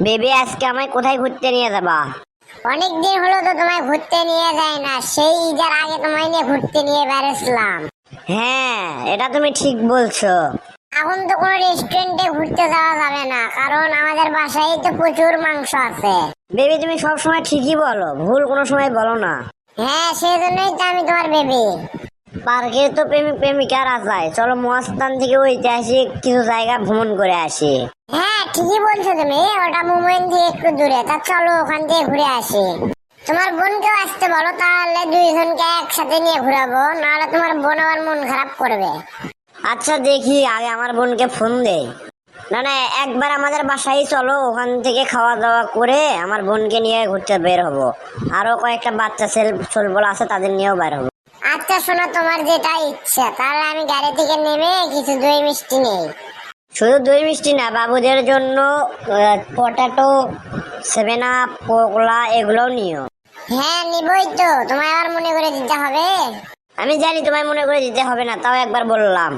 Baby আজকে আমায় কোথায় ঘুরতে নিয়ে যাবা? অনেকদিন হলো তো তোমায় ঘুরতে নিয়ে যায় না, সেই ঈদের আগে তোমায় নিয়ে ঘুরতে নিয়ে বেরোছিলাম। হ্যাঁ, এটা তুমি ঠিক বলছো। এখন তো কোনো রেস্টুরেন্টে ঘুরতে যাওয়া যাবে না, কারণ আমাদের বাসায় তো প্রচুর মাংস আছে। বেবি তুমি সব সময় ঠিকই বলো, ভুল কোনো সময় বলো না। হ্যাঁ, সেই জন্যই তো আমি তোমার বেবি। পার্কে তো প্রেমিক প্রেমিকারা যায়, চলো মহাস্থান থেকে ঐতিহাসিক কিছু জায়গা ভ্রমণ করে আসি। হ্যাঁ, ঠিকই বলছো তুমি, ওটা মুম্বাই থেকে একটু দূরে, তা চলো ওখান থেকে ঘুরে আসি। তোমার বোনকেও আসতে বলো, তাহলে দুইজনকে একসাথে নিয়ে ঘুরাবো, নাহলে তোমার বোন আবার মন খারাপ করবে। আচ্ছা দেখি, আগে আমার বোনকে ফোন দে। না না, একবার আমাদের বাসায় চলো, ওখান থেকে খাওয়া দাওয়া করে আমার বোনকে নিয়ে ঘুরতে বের হবো। আরো কয়েকটা বাচ্চা ছেলেপেলে আছে, তাদের নিয়েও বের হবো। আচ্ছা শোনো, তোমার যেটা ইচ্ছা, তাহলে আমি গাড়ি থেকে নেমে কিছু দই মিষ্টি নেই। শুধু দই মিষ্টি না, বাবুদের জন্য পটাটো, 7 আপ, কোকলা এগুলোও নিও। হ্যাঁ নিবই তো, তোমায় আবার মনে করে দিতে হবে। আমি জানি তোমায় মনে করে দিতে হবে না, তাও একবার বললাম।